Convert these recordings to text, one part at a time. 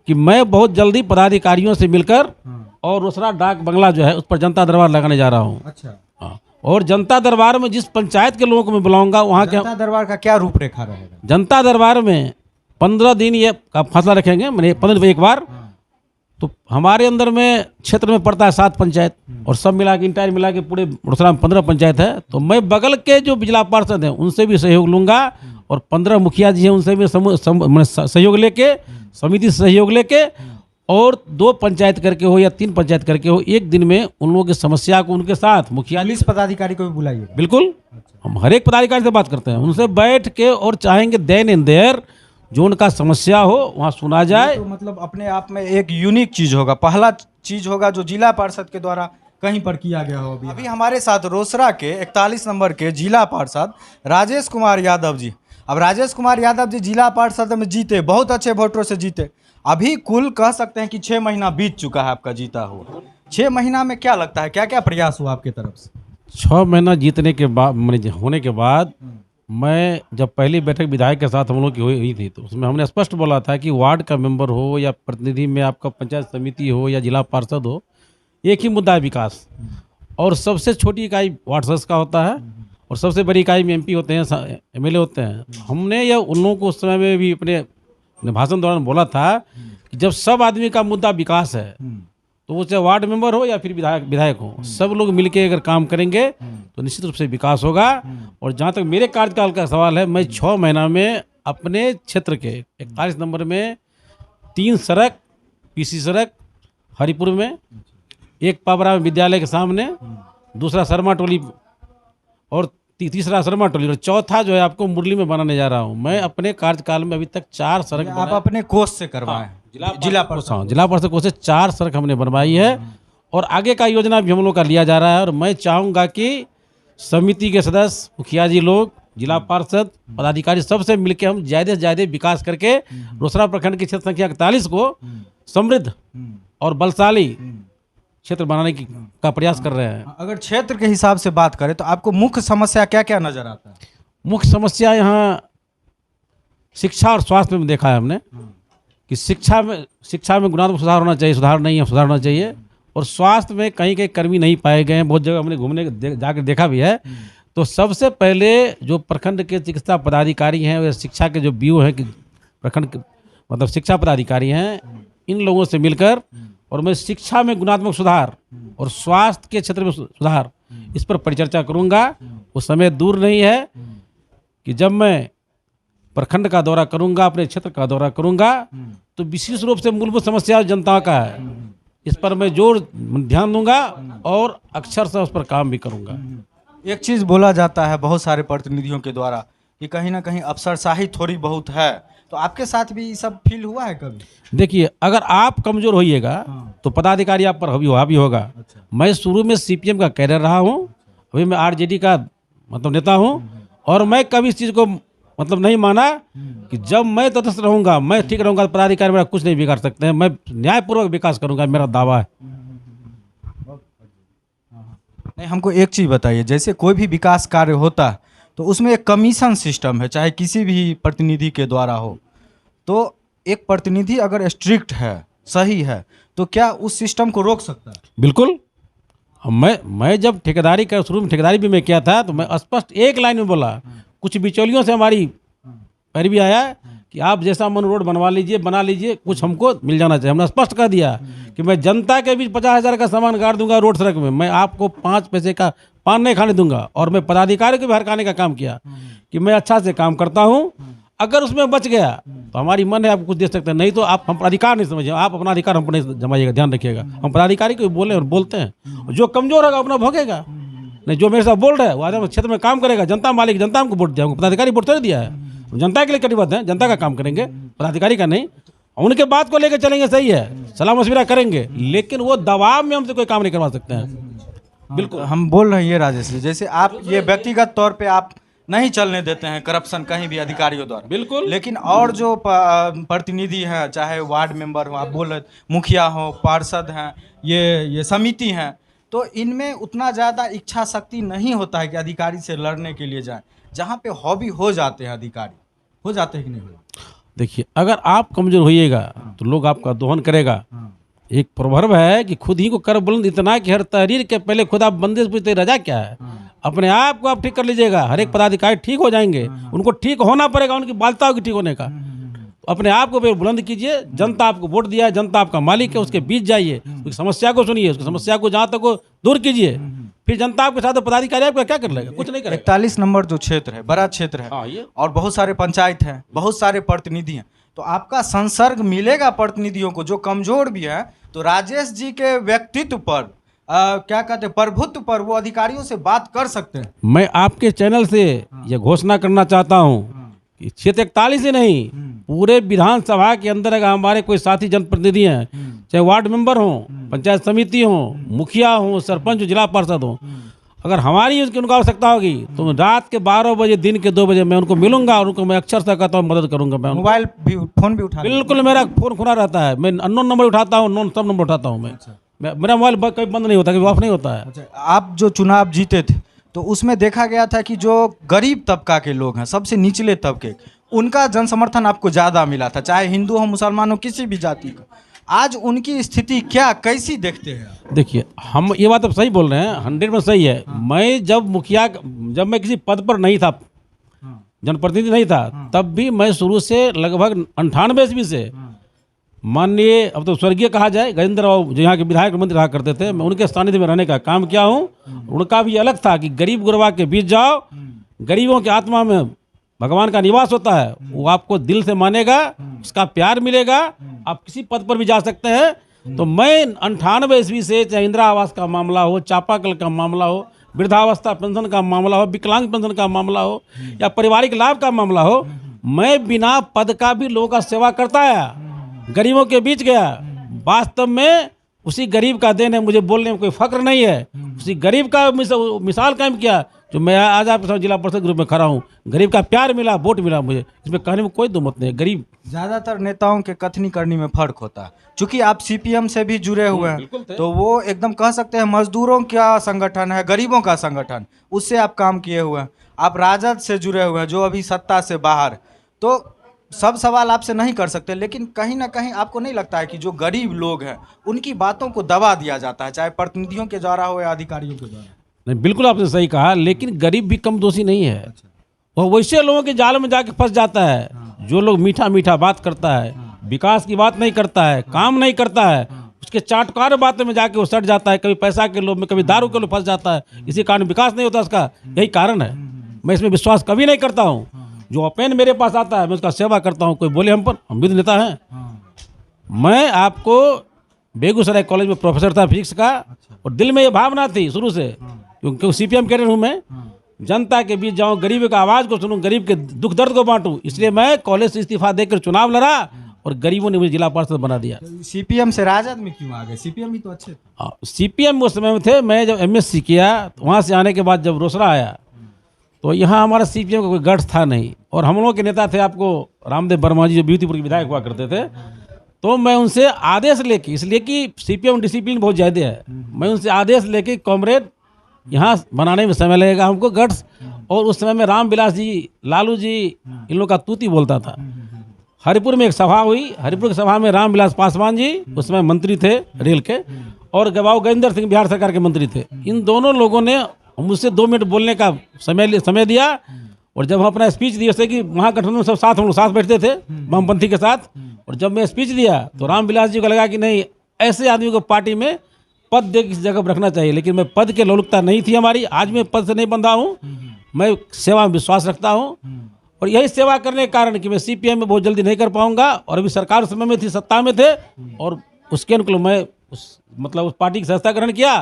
कि मैं बहुत जल्दी पदाधिकारियों से मिलकर और रोसड़ा डाक बंगला जो है उस पर जनता दरबार लगाने जा रहा हूँ। अच्छा, हाँ, और जनता दरबार में जिस पंचायत के लोगों को मैं बुलाऊंगा वहाँ के जनता दरबार का क्या रूपरेखा रहेगा? जनता दरबार में 15 दिन ये का फैसला रखेंगे, मैंने 15 दिन में एक बार। तो हमारे अंदर में क्षेत्र में पड़ता है 7 पंचायत और सब मिला के इंटायर मिला के पूरे रोसड़ा में 15 पंचायत है। तो मैं बगल के जो जिला पार्षद हैं उनसे भी सहयोग लूँगा और 15 मुखिया जी हैं उनसे भी सहयोग लेके, समिति से सहयोग लेके, और 2 पंचायत करके हो या 3 पंचायत करके हो, एक दिन में उन लोगों की समस्या को उनके साथ मुखिया जी, पुलिस पदाधिकारी को भी बुलाइएगा? बिल्कुल, हम हर एक पदाधिकारी से बात करते हैं, उनसे बैठ के और चाहेंगे देन इन देयर जो उनका समस्या हो वहाँ सुना जाए। तो मतलब अपने आप में एक यूनिक चीज होगा, पहला चीज होगा जो जिला पार्षद के द्वारा कहीं पर किया गया हो। अभी हमारे साथ रोसड़ा के 41 नंबर के जिला पार्षद राजेश कुमार यादव जी। अब राजेश कुमार यादव जी जिला पार्षद में जीते, बहुत अच्छे वोटरों से जीते। अभी कुल कह सकते हैं कि 6 महीना बीत चुका है आपका जीता हुआ। 6 महीना में क्या लगता है, क्या क्या प्रयास हुआ आपके तरफ से? 6 महीना जीतने के बाद, मैंने होने के बाद, मैं जब पहली बैठक विधायक के साथ हम लोग की हुई थी तो उसमें हमने स्पष्ट बोला था कि वार्ड का मेंबर हो या प्रतिनिधि में आपका पंचायत समिति हो या जिला पार्षद हो, एक ही मुद्दा है विकास। और सबसे छोटी इकाई वार्ड सदस्य का होता है और सबसे बड़ी इकाई में एमपी होते हैं, एमएलए होते हैं। हमने यह उन लोगों को उस समय में भी अपने भाषण दौरान बोला था कि जब सब आदमी का मुद्दा विकास है तो वो चाहे वार्ड मेंबर हो या फिर विधायक हो, सब लोग मिलके अगर काम करेंगे तो निश्चित रूप से विकास होगा। और जहाँ तक मेरे कार्यकाल का सवाल है, मैं 6 महीना में अपने क्षेत्र के 41 नंबर में 3 सड़क, पीसी सड़क हरिपुर में, एक पाबरा विद्यालय के सामने, दूसरा शर्मा टोली और तीसरा शर्मा टोली, और चौथा जो है आपको मुरली में बनाने जा रहा हूँ। मैं अपने कार्यकाल में अभी तक 4 सड़क आप अपने कोष से करवाएं? जिला परिषद कोष से 4 सड़क हमने बनवाई है और आगे का योजना भी हम लोग का लिया जा रहा है। और मैं चाहूँगा कि समिति के सदस्य, मुखिया जी लोग, जिला पार्षद, पदाधिकारी सबसे मिलकर हम ज़्यादा से ज़्यादा विकास करके रोसड़ा प्रखंड की क्षेत्र संख्या 41 को समृद्ध और बलशाली क्षेत्र बनाने का प्रयास कर रहे हैं। अगर क्षेत्र के हिसाब से बात करें तो आपको मुख्य समस्या क्या क्या नजर आता है? मुख्य समस्या यहाँ शिक्षा और स्वास्थ्य में देखा है हमने कि शिक्षा में गुणात्मक सुधार होना चाहिए, सुधार नहीं है, सुधार होना चाहिए। और स्वास्थ्य में कहीं कहीं कर्मी नहीं पाए गए हैं, बहुत जगह हमने घूमने जाकर देखा भी है। तो सबसे पहले जो प्रखंड के चिकित्सा पदाधिकारी हैं या शिक्षा के जो बीओ हैं कि प्रखंड के मतलब शिक्षा पदाधिकारी हैं, इन लोगों से मिलकर और मैं शिक्षा में गुणात्मक सुधार और स्वास्थ्य के क्षेत्र में सुधार, इस पर परिचर्चा करूंगा। वो समय दूर नहीं है कि जब मैं प्रखंड का दौरा करूंगा, अपने क्षेत्र का दौरा करूंगा, तो विशेष रूप से मूलभूत समस्या जनता का है, इस पर मैं ध्यान दूंगा और अक्षर से उस पर काम भी करूंगा। एक चीज़ बोला जाता है बहुत सारे प्रतिनिधियों के द्वारा कि कहीं ना कहीं अफसरशाही थोड़ी बहुत है, तो आपके साथ भी ये सब फील हुआ है कभी? देखिए, अगर आप कमजोर होइएगा तो पदाधिकारी आप पर हावी होगा। अच्छा। मैं शुरू में सीपीएम का कैडर रहा हूँ, अभी मैं आरजेडी का मतलब नेता हूँ, और मैं कभी इस चीज़ को मतलब नहीं माना कि जब मैं तटस्थ रहूंगा, मैं ठीक रहूंगा, तो पदाधिकारी मेरा कुछ नहीं बिगाड़ सकते हैं। मैं न्यायपूर्वक विकास करूंगा, मेरा दावा है। नहीं, हमको एक चीज़ बताइए, जैसे कोई भी विकास कार्य होता है तो उसमें एक कमीशन सिस्टम है, चाहे किसी भी प्रतिनिधि के द्वारा हो। तो एक प्रतिनिधि अगर स्ट्रिक्ट है, सही है, तो क्या उस सिस्टम को रोक सकता है? बिल्कुल। मैं जब ठेकेदारी का शुरू में ठेकेदारी भी मैं किया था तो मैं स्पष्ट एक लाइन में बोला, कुछ बिचौलियों से हमारी पैरवी आया कि आप जैसा मन रोड बनवा लीजिए, बना लीजिए, कुछ हमको मिल जाना चाहिए। हमने स्पष्ट कर दिया कि मैं जनता के बीच 50,000 का सामान गाड़ दूंगा रोड सड़क में, मैं आपको 5 पैसे का पान नहीं खाने दूंगा। और मैं पदाधिकारी को भी हरकाने का काम किया कि मैं अच्छा से काम करता हूँ, अगर उसमें बच गया तो हमारी मन है आपको कुछ दे सकते हैं, नहीं तो आप हम अधिकार नहीं समझिए, आप अपना अधिकार हम पर नहीं जमाइएगा, ध्यान रखिएगा। हम पदाधिकारी को बोले और बोलते हैं, जो कमजोर होगा अपना भोगेगा, नहीं जो मेरे साथ बोल रहा है वो आदमी क्षेत्र में काम करेगा। जनता मालिक, जनता हमको वोट दिया, पदाधिकारी वोट थोड़ी दिया है, जनता के लिए कटिबद्ध है, जनता का काम करेंगे, पदाधिकारी का नहीं। उनके बात को लेकर चलेंगे, सही है, सलाह मशविरा करेंगे, लेकिन वो दबाव में हमसे कोई काम नहीं करवा सकते हैं। बिल्कुल हम बोल रहे हैं ये राजेश जी, जैसे आप ये व्यक्तिगत तौर पे आप नहीं चलने देते हैं करप्शन कहीं भी अधिकारियों द्वारा, बिल्कुल, लेकिन और जो प्रतिनिधि हैं, चाहे वार्ड मेंबर हो, आप बोल रहे मुखिया हो, पार्षद हैं, ये समिति हैं, तो इनमें उतना ज़्यादा इच्छा शक्ति नहीं होता है कि अधिकारी से लड़ने के लिए जाएं, जहाँ पे हॉबी हो जाते हैं अधिकारी, हो जाते हैं कि नहीं? देखिए, अगर आप कमजोर होइएगा तो लोग आपका दोहन करेगा। एक प्रोवर्ब है कि खुद ही को कर बुलंद इतना कि हर तहरीर के पहले खुद आप बंदे से पूछते रजा क्या है। अपने आप को आप ठीक कर लीजिएगा, हर एक पदाधिकारी ठीक हो जाएंगे। उनको ठीक होना पड़ेगा, उनकी बाध्यता होगी ठीक होने का। तो अपने आप को बुलंद कीजिए। जनता आपको वोट दिया है, जनता आपका मालिक है, उसके बीच जाइए, उसकी समस्या को सुनिए, उसकी समस्या को जहाँ तक हो दूर कीजिए। फिर जनता आपके साथ, पदाधिकारी आपका क्या कर लेगा? कुछ नहीं करेगा। 41 नंबर जो क्षेत्र है, बड़ा क्षेत्र है, हाँ, ये और बहुत सारे पंचायत हैं, बहुत सारे प्रतिनिधि हैं, तो आपका संसर्ग मिलेगा प्रतिनिधियों को जो कमजोर भी है। तो राजेश जी के व्यक्तित्व पर क्या कहते हैं, प्रभुत्व पर वो अधिकारियों से बात कर सकते हैं। मैं आपके चैनल से यह घोषणा करना चाहता हूँ कि क्षेत्र 41 ही नहीं, पूरे विधानसभा के अंदर अगर हमारे कोई साथी जनप्रतिनिधि हैं, चाहे वार्ड मेंबर हों, पंचायत समिति हो, मुखिया हो, सरपंच हो, जिला पार्षद हो, अगर हमारी उनकी आवश्यकता होगी तो रात के 12 बजे, दिन के 2 बजे मैं उनको मिलूंगा और उनको मैं अक्षर से कहता हूँ मदद करूंगा। मैं मोबाइल भी, फोन भी उठा, बिल्कुल मेरा फोन खुला रहता है। मैं अननोन नंबर उठाता हूँ, नॉन सब नंबर उठाता हूँ। मेरा मोबाइल कभी बंद नहीं होता, कभी ऑफ नहीं होता है। अच्छा, आप जो चुनाव जीते थे तो उसमें देखा गया था कि जो गरीब तबका के लोग हैं, सबसे निचले तबके, उनका जन समर्थन आपको ज़्यादा मिला था, चाहे हिंदू हो, मुसलमान हो, किसी भी जाति का। आज उनकी स्थिति क्या, कैसी देखते हैं? देखिए, हम ये बात अब सही बोल रहे हैं, 100% सही है। मैं जब मैं किसी पद पर नहीं था, जनप्रतिनिधि नहीं था, तब भी मैं शुरू से लगभग 98 ईस्वी से माननीय, अब तो स्वर्गीय कहा जाए, गजेंद्र बाबू जो यहाँ के विधायक मंत्री रहा करते थे, मैं उनके सानिध्य में रहने का काम किया हूँ। उनका भी अलग था कि गरीब गुरबा के बीच जाओ, गरीबों की आत्मा में भगवान का निवास होता है, वो आपको दिल से मानेगा, उसका प्यार मिलेगा, आप किसी पद पर भी जा सकते हैं। तो मैं 98 ईस्वी से, चाहे इंदिरा आवास का मामला हो, चापाकल का मामला हो, वृद्धावस्था पेंशन का मामला हो, विकलांग पेंशन का मामला हो, या पारिवारिक लाभ का मामला हो, मैं बिना पद का भी लोगों का सेवा करता आया, गरीबों के बीच गया। वास्तव में उसी गरीब का देन है, मुझे बोलने में कोई फक्र नहीं है। उसी गरीब का मिसाल कायम किया जो मैं आज आपके साथ जिला परिषद ग्रुप में खड़ा हूँ। गरीब का प्यार मिला, वोट मिला मुझे, इसमें कहने में कोई दो मत नहीं है। गरीब, ज़्यादातर नेताओं के कथनी करनी में फर्क होता है, चूंकि आप सीपीएम से भी जुड़े हुए हैं, तो वो एकदम कह सकते हैं मजदूरों का संगठन है, गरीबों का संगठन, उससे आप काम किए हुए हैं। आप राजद से जुड़े हुए हैं जो अभी सत्ता से बाहर, तो सब सवाल आपसे नहीं कर सकते, लेकिन कहीं ना कहीं आपको नहीं लगता है कि जो गरीब लोग हैं उनकी बातों को दबा दिया जाता है, चाहे प्रतिनिधियों के द्वारा हो या अधिकारियों के द्वारा? नहीं, बिल्कुल आपने सही कहा, लेकिन गरीब भी कम दोषी नहीं है। वो वैसे लोगों के जाल में जाके फंस जाता है जो लोग मीठा मीठा बात करता है, विकास की बात नहीं करता है, काम नहीं करता है, उसके चाटकार बातों में जाके वो सट जाता है, कभी पैसा के लोभ में, कभी दारू के लोभ फंस जाता है। इसी कारण विकास नहीं होता, उसका यही कारण है। मैं इसमें विश्वास कभी नहीं करता हूँ। जो ओपेन मेरे पास आता है मैं उसका सेवा करता हूँ। कोई बोले हम पर, हम भी तो नेता हैं। मैं आपको बेगूसराय कॉलेज में प्रोफेसर था फिजिक्स का, और दिल में ये भावना थी शुरू से, क्योंकि सीपीएम कैडर हूँ मैं, जनता के बीच जाऊँ, गरीब का आवाज़ को सुनूं, गरीब के दुख दर्द को बांटूं, इसलिए मैं कॉलेज से इस्तीफा देकर चुनाव लड़ा और गरीबों ने मुझे जिला पार्षद बना दिया। सीपीएम से राजद में क्यों आ गए? सीपीएम भी तो अच्छे थे। सीपीएम उस समय में थे। मैं जब एमएससी किया तो वहाँ से आने के बाद जब रोसड़ा आया तो यहाँ हमारा सीपीएम का कोई गढ़ था नहीं, और हम लोगों के नेता थे आपको रामदेव वर्मा जी जो ब्यूटीपुर के विधायक हुआ करते थे। तो मैं उनसे आदेश लेके, इसलिए कि सीपीएम डिसिप्लिन बहुत ज़्यादा है, मैं उनसे आदेश लेके कॉमरेड यहाँ बनाने में समय लगेगा हमको गट्स। और उस समय में रामविलास जी, लालू जी, इन लोग का तूती बोलता था। हरिपुर में एक सभा हुई, हरिपुर की सभा में रामविलास पासवान जी उस समय मंत्री थे रेल के, और गवाऊ गजेंद्र सिंह बिहार सरकार के मंत्री थे। इन दोनों लोगों ने मुझसे 2 मिनट बोलने का समय दिया, और जब हम अपना स्पीच दिए, जैसे कि महागठबंधन में सब साथ, हम लोग साथ बैठते थे वामपंथी के साथ, और जब मैं स्पीच दिया तो रामविलास जी को लगा कि नहीं, ऐसे आदमी को पार्टी में पद दे किसी जगह पर रखना चाहिए। लेकिन मैं पद के लोलुपता नहीं थी हमारी, आज मैं पद से नहीं बंधा हूँ, मैं सेवा में विश्वास रखता हूँ, और यही सेवा करने के कारण कि मैं सीपीएम में बहुत जल्दी नहीं कर पाऊंगा, और अभी सरकार उस समय में थी, सत्ता में थे, और उसके अनुकूल मैं उस पार्टी की सदस्यता ग्रहण किया,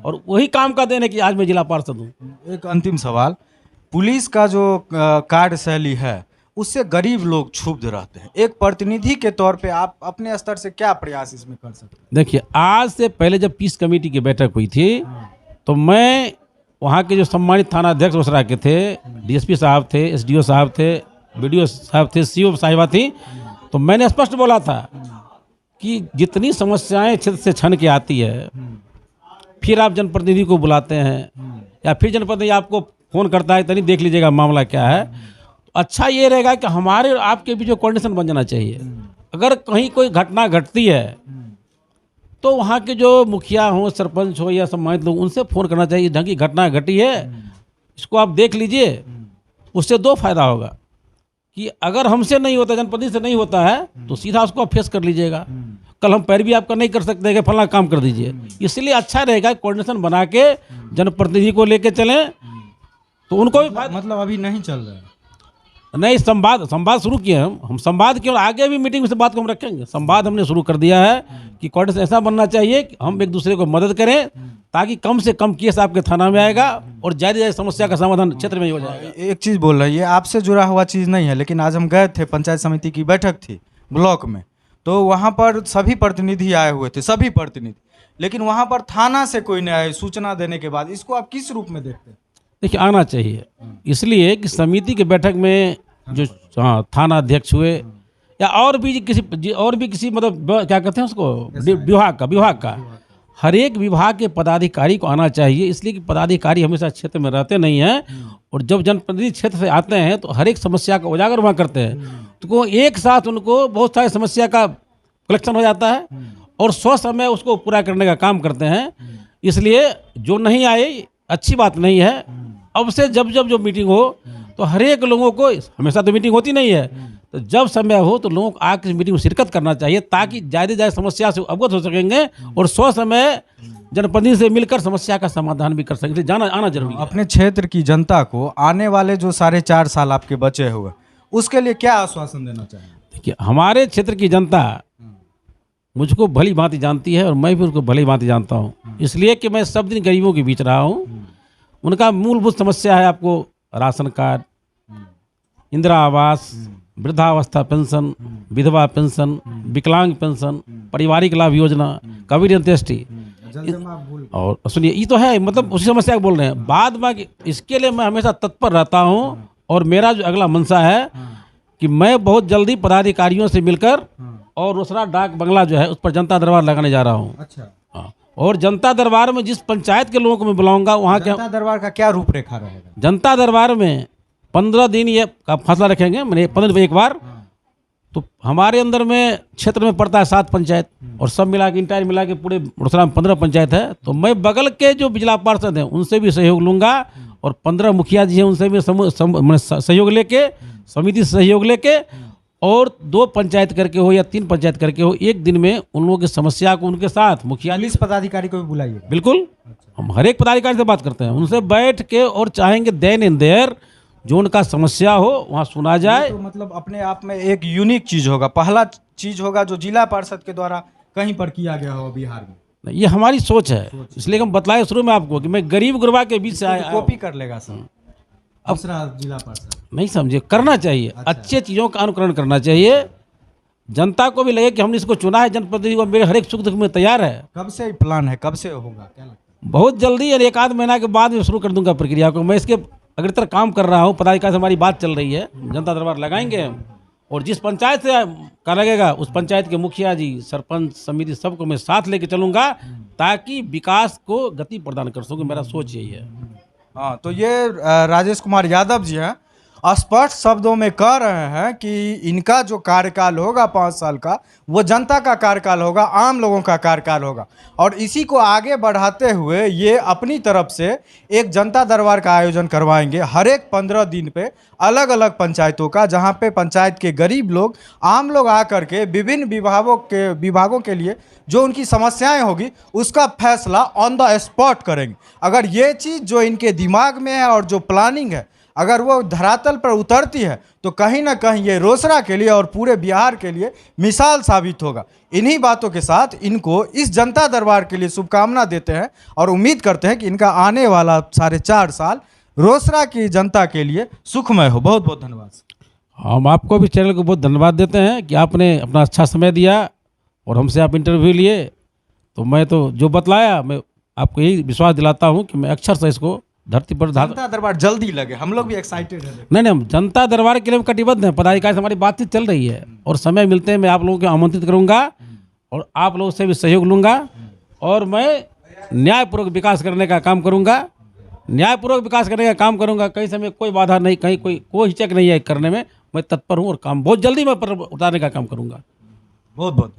और वही काम का देने कि आज मैं जिला पार्षद हूँ। एक अंतिम सवाल, पुलिस का जो कार्यशैली है उससे गरीब लोग क्षुब्ध रहते हैं, एक प्रतिनिधि के तौर पे आप अपने स्तर से क्या प्रयास इसमें कर सकते हैं? देखिए, आज से पहले जब पीस कमेटी की बैठक हुई थी तो मैं वहाँ के जो सम्मानित थाना अध्यक्ष रोसड़ा के थे, डीएसपी साहब थे, एसडीओ साहब थे, बीडीओ साहब थे, सीओ साहिबा थी, तो मैंने स्पष्ट बोला था कि जितनी समस्याएं क्षेत्र से छन के आती है, फिर आप जनप्रतिनिधि को बुलाते हैं, या फिर जनप्रतिनिधि आपको फ़ोन करता है, तनी देख लीजिएगा मामला क्या है, अच्छा ये रहेगा कि हमारे और आपके बीच में कोऑर्डिनेशन बन जाना चाहिए। अगर कहीं कोई घटना घटती है तो वहाँ के जो मुखिया हो, सरपंच हो या सम्मानित लोग, उनसे फ़ोन करना चाहिए, ढंग की घटना घटी है, इसको आप देख लीजिए। उससे दो फायदा होगा कि अगर हमसे नहीं होता, जनप्रतिनिधि से नहीं होता है, तो सीधा उसको आप फेस कर लीजिएगा। कल हम पैरवी आपका नहीं कर सकते कि फलाना काम कर दीजिए। इसलिए अच्छा रहेगा कोऑर्डिनेशन बना के जनप्रतिनिधि को लेके चलें, तो उनको भी फायदा। मतलब अभी नहीं चल रहा है। नहीं, संवाद शुरू किए हम संवाद की, और आगे भी मीटिंग में से बात को हम रखेंगे। संवाद हमने शुरू कर दिया है कि कोऑर्डिनेशन ऐसा बनना चाहिए कि हम एक दूसरे को मदद करें, ताकि कम से कम केस आपके थाना में आएगा और ज़्यादा समस्या का समाधान क्षेत्र में ही हो जाएगा। एक चीज़ बोल रही है, आपसे जुड़ा हुआ चीज़ नहीं है, लेकिन आज हम गए थे, पंचायत समिति की बैठक थी ब्लॉक में, तो वहाँ पर सभी प्रतिनिधि आए हुए थे, सभी प्रतिनिधि, लेकिन वहाँ पर थाना से कोई नहीं आए सूचना देने के बाद। इसको आप किस रूप में देखते हैं? देखिए, आना चाहिए, इसलिए कि समिति की बैठक में जो थाना अध्यक्ष हुए या और भी किसी मतलब क्या कहते हैं उसको, विभाग का हर एक विभाग के पदाधिकारी को आना चाहिए। इसलिए कि पदाधिकारी हमेशा क्षेत्र में रहते नहीं हैं, और जब जनप्रतिनिधि क्षेत्र से आते हैं तो हर एक समस्या का उजागर वहाँ करते हैं, तो एक साथ उनको बहुत सारी समस्या का कलेक्शन हो जाता है और समय उसको पूरा करने का काम करते हैं। इसलिए जो नहीं आए अच्छी बात नहीं है। अब से जब जो मीटिंग हो तो हर एक लोगों को, हमेशा तो मीटिंग होती नहीं है, तो जब समय हो तो लोगों को आकर मीटिंग में शिरकत करना चाहिए, ताकि ज़्यादा समस्या से अवगत हो सकेंगे और समय जनप्रतिनिधि से मिलकर समस्या का समाधान भी कर सकेंगे। जाना आना जरूरी है। अपने क्षेत्र की जनता को आने वाले जो 4.5 साल आपके बचे हुए, उसके लिए क्या आश्वासन देना चाहिए? देखिए, हमारे क्षेत्र की जनता मुझको भली भांति जानती है और मैं भी उनको भली भांति जानता हूँ, इसलिए कि मैं सब दिन गरीबों के बीच रहा हूँ। उनका मूलभूत समस्या है आपको राशन कार्ड, इंदिरा आवास, वृद्धावस्था पेंशन, विधवा पेंशन, विकलांग पेंशन, पारिवारिक लाभ योजना, कबीर अंत्येष्टि, और सुनिए ये तो है, मतलब उसी समस्या को बोल रहे हैं। बाद में इसके लिए मैं हमेशा तत्पर रहता हूँ, और मेरा जो अगला मंशा है कि मैं बहुत जल्दी पदाधिकारियों से मिलकर और रोसड़ा डाक बंगला जो है उस पर जनता दरबार लगाने जा रहा हूँ। अच्छा। और जनता दरबार में जिस पंचायत के लोगों को मैं बुलाऊंगा वहाँ के, जनता दरबार का क्या रूपरेखा रहेगा? जनता दरबार में 15 दिन ये का फैसला रखेंगे, मैंने 15 दिन एक बार। तो हमारे अंदर में क्षेत्र में पड़ता है 7 पंचायत, और सब मिला के इंटायर मिला के पूरे रोसड़ा में 15 पंचायत है। तो मैं बगल के जो जिला पार्षद हैं उनसे भी सहयोग लूँगा, और 15 मुखिया जी हैं उनसे भी सहयोग लेके, समिति से सहयोग लेके, और 2 पंचायत करके हो या 3 पंचायत करके हो, एक दिन में उन लोगों की समस्या को उनके साथ मुखिया पुलिस पदाधिकारी को भी बुलाइए। बिल्कुल, हम हर एक पदाधिकारी से बात करते हैं, उनसे बैठ के, और चाहेंगे देन इन देयर जो उनका समस्या हो वहाँ सुना जाए। तो मतलब अपने आप में एक यूनिक चीज होगा, पहला चीज होगा जो जिला पार्षद के द्वारा कहीं पर किया गया हो बिहार में। ये हमारी सोच है, इसलिए हम बतलाए शुरू में आपको कि मैं गरीब गुरबा के बीच से आया। कॉपी कर लेगा सर दूसरा जिला पार्षद? नहीं समझे, करना चाहिए। अच्छा। अच्छे चीज़ों का अनुकरण करना चाहिए, जनता को भी लगे कि हमने इसको चुना है, जनप्रतिनिधि को मेरे हर एक सुख दुख में तैयार है। कब से प्लान है, कब से होगा, क्या लगता है? बहुत जल्दी, और 1 आध महीना के बाद में शुरू कर दूंगा प्रक्रिया को। मैं इसके अग्रतर काम कर रहा हूँ, पदाधिकारी से हमारी बात चल रही है, जनता दरबार लगाएंगे, और जिस पंचायत से का लगेगा उस पंचायत के मुखिया जी, सरपंच, समिति, सबको मैं साथ लेके चलूँगा, ताकि विकास को गति प्रदान कर सकूँ। मेरा सोच यही है। हाँ, तो ये राजेश कुमार यादव जी हैं, स्पष्ट शब्दों में कह रहे हैं कि इनका जो कार्यकाल होगा 5 साल का, वो जनता का कार्यकाल होगा, आम लोगों का कार्यकाल होगा, और इसी को आगे बढ़ाते हुए ये अपनी तरफ से एक जनता दरबार का आयोजन करवाएंगे हर एक 15 दिन पे, अलग अलग पंचायतों का, जहां पे पंचायत के गरीब लोग, आम लोग आकर के विभिन्न विभागों के लिए जो उनकी समस्याएं होगी उसका फैसला ऑन द स्पॉट करेंगे। अगर ये चीज़ जो इनके दिमाग में है और जो प्लानिंग है, अगर वो धरातल पर उतरती है, तो कहीं ना कहीं ये रोसड़ा के लिए और पूरे बिहार के लिए मिसाल साबित होगा। इन्हीं बातों के साथ इनको इस जनता दरबार के लिए शुभकामना देते हैं, और उम्मीद करते हैं कि इनका आने वाला 4.5 साल रोसड़ा की जनता के लिए सुखमय हो। बहुत बहुत धन्यवाद। हम आपको भी चैनल को बहुत धन्यवाद देते हैं कि आपने अपना अच्छा समय दिया और हमसे आप इंटरव्यू लिए। तो मैं तो जो बतलाया, मैं आपको यही विश्वास दिलाता हूँ कि मैं अक्षर से इसको धरती पर जनता दरबार जल्दी लगे, हम लोग भी एक्साइटेड हैं। नहीं, हम जनता दरबार के लिए कटिबद्ध हैं। पदाधिकारी से हमारी बातचीत चल रही है, और समय मिलते हैं मैं आप लोगों को आमंत्रित करूंगा, और आप लोगों से भी सहयोग लूंगा, और मैं न्यायपूर्वक विकास करने का काम करूंगा। न्यायपूर्वक विकास करने का काम करूंगा। कहीं समय कोई बाधा नहीं, कहीं कोई हिचक नहीं है करने में। मैं तत्पर हूँ और काम बहुत जल्दी मैं पर उतारने का काम करूंगा। बहुत बहुत